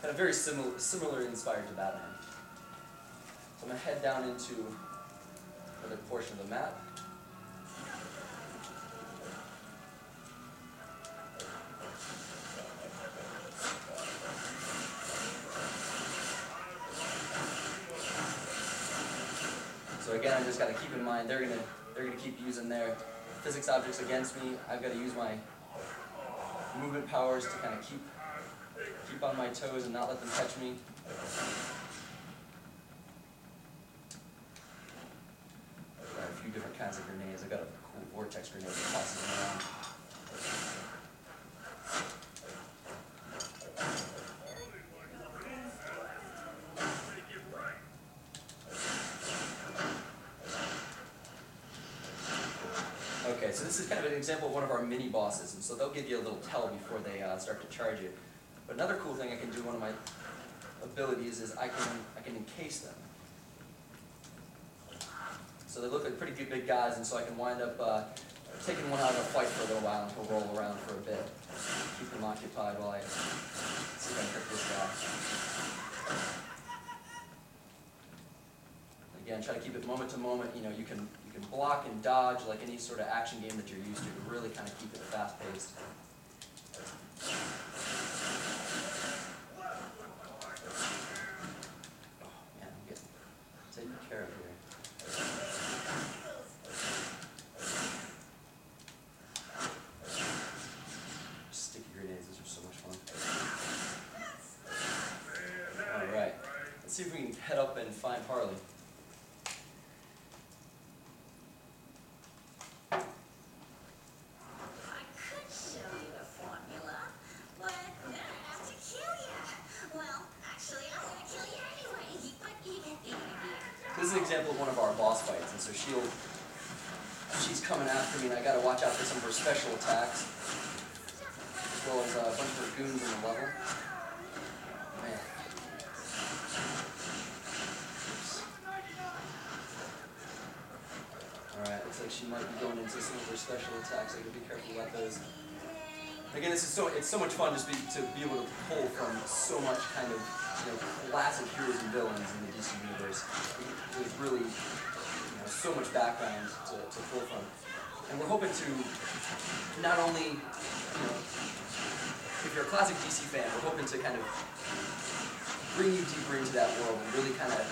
kind of very similarly inspired to Batman. So I'm going to head down into another portion of the map. So again, I just got to keep in mind they're gonna keep using their physics objects against me. I've got to use my movement powers to kind of keep on my toes and not let them catch me. I've got a few different kinds of grenades. I've got a cool vortex grenade that tosses them around. Okay, so this is kind of an example of one of our mini bosses, and so they'll give you a little tell before they start to charge you. But another cool thing I can do, one of my abilities, is I can encase them. So they look like pretty good big guys, and so I can wind up taking one out of a fight for a little while, and he'll roll around for a bit. Keep them occupied while I see if I can hurt this guy. Again, try to keep it moment to moment. You know, you can block and dodge like any sort of action game that you're used to really kind of keep it fast-paced. Oh man, I'm getting taken care of here. Sticky grenades, those are so much fun. Alright, let's see if we can head up and find Harley. This is an example of one of our boss fights, and so she's coming after me, and I got to watch out for some of her special attacks, as well as a bunch of her goons in the level. Man. Alright, looks like she might be going into some of her special attacks, so I gotta be careful about those. Again, it's so much fun just to be able to pull from so much kind of classic heroes and villains in the DC universe. There's really so much background to pull from. And we're hoping to not only, if you're a classic DC fan, we're hoping to kind of bring you deeper into that world and really kind of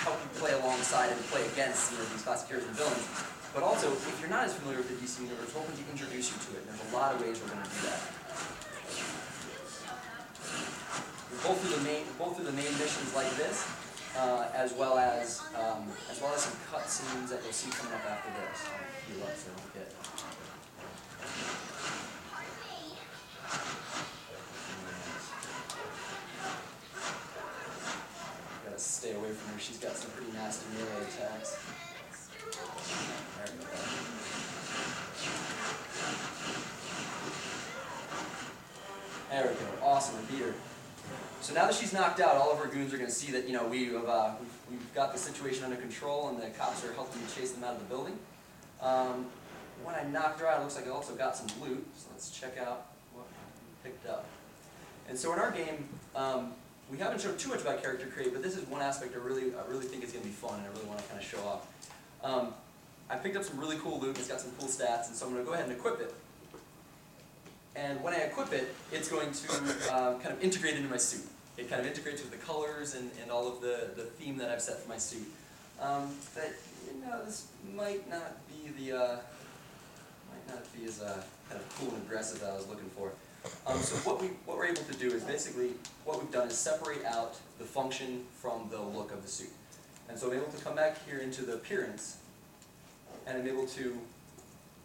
help you play alongside and play against these classic heroes and villains. But also, if you're not as familiar with the DC universe, we're hoping to introduce you to it. And there's a lot of ways we're going to do that. Both through the main missions like this, as well as some cutscenes that you'll see coming up after this. I'll heal up so I don't get. Gotta stay away from her. She's got some pretty nasty melee attacks. There we go. There we go. Awesome. I beat her. So now that she's knocked out, all of our goons are going to see that we've got the situation under control, and the cops are helping me chase them out of the building. When I knocked her out, it looks like I also got some loot. So let's check out what we picked up. And so in our game, we haven't shown too much about character create, but this is one aspect I really think is going to be fun, and I really want to kind of show off. I picked up some really cool loot. It's got some cool stats, and so I'm going to go ahead and equip it. And when I equip it, it's going to kind of integrate into my suit. It kind of integrates with the colors and all of the theme that I've set for my suit. But this might not be as kind of cool and aggressive that I was looking for. So what we're able to do is basically what we've done is separate out the function from the look of the suit. And so I'm able to come back here into the appearance, and I'm able to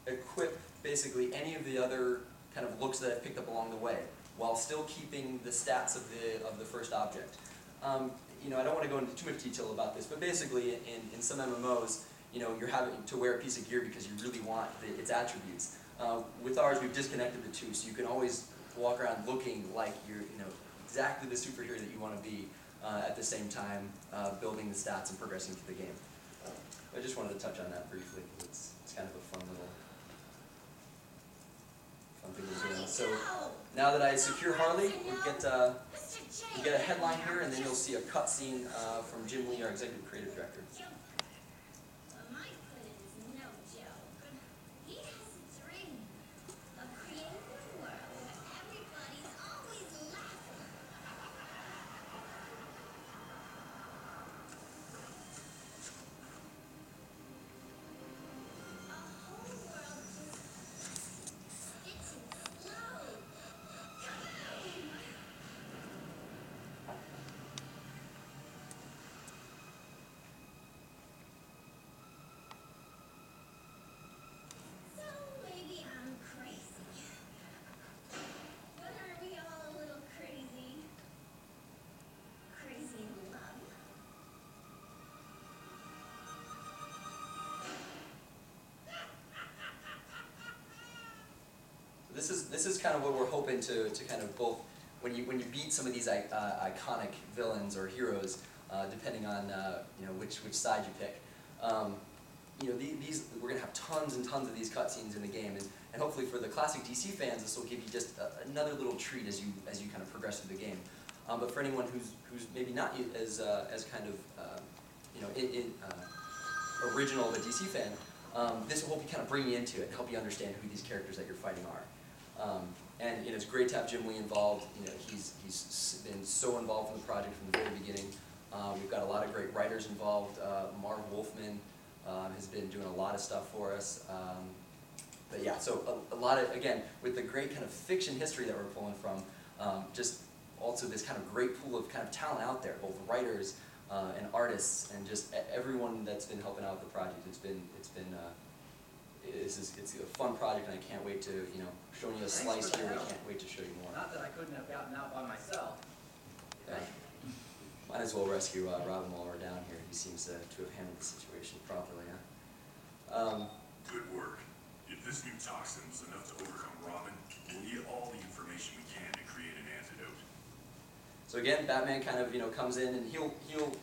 equip basically any of the other kind of looks that I've picked up along the way, while still keeping the stats of the first object. I don't want to go into too much detail about this, but basically in some MMOs, you're having to wear a piece of gear because you really want its attributes. With ours, we've disconnected the two, so you can always walk around looking like you're exactly the superhero that you want to be, at the same time building the stats and progressing through the game. I just wanted to touch on that briefly, because it's kind of a fun thing we're doing. So now that I secure Harley, we get You get a headline here, and then you'll see a cutscene from Jim Lee, our executive creative director. This is kind of what we're hoping to kind of both, when you beat some of these iconic villains or heroes, depending on which side you pick, these we're gonna have tons and tons of these cutscenes in the game, and hopefully for the classic DC fans, this will give you just another little treat as you kind of progress through the game. But for anyone who's maybe not as kind of original of a DC fan, this will hopefully kind of bring you into it and help you understand who these characters that you're fighting are. And it's great to have Jim Lee involved. He's been so involved in the project from the very beginning. We've got a lot of great writers involved. Marv Wolfman has been doing a lot of stuff for us. But yeah, so a lot of, again, with the great kind of fiction history that we're pulling from, just also this kind of great pool of kind of talent out there, both writers and artists, and just everyone that's been helping out with the project. It's a fun project, and I can't wait to, showing you a slice here. We can't wait to show you more. Not that I couldn't have gotten out by myself. Yeah. Might as well rescue Robin while we're down here. He seems to have handled the situation properly. Good work. If this new toxin was enough to overcome Robin, we'll need all the information we can to create an antidote. So again, Batman kind of comes in, and he'll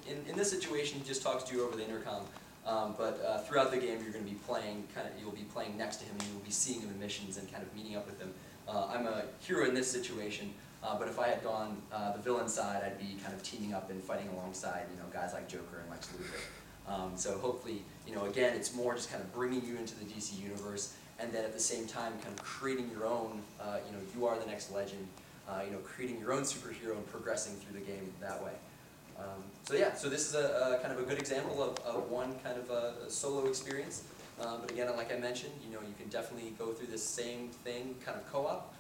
in this situation he just talks to you over the intercom. But throughout the game, you're going to be playing you'll be playing next to him, and you'll be seeing him in missions and kind of meeting up with him. I'm a hero in this situation, but if I had gone the villain side, I'd be kind of teaming up and fighting alongside guys like Joker and Lex Luthor. So hopefully, again, it's more just kind of bringing you into the DC universe, and then at the same time, kind of creating your own. You are the next legend. Creating your own superhero and progressing through the game that way. So this is a kind of a good example of one kind of a solo experience. But again, like I mentioned, you can definitely go through this same thing kind of co-op.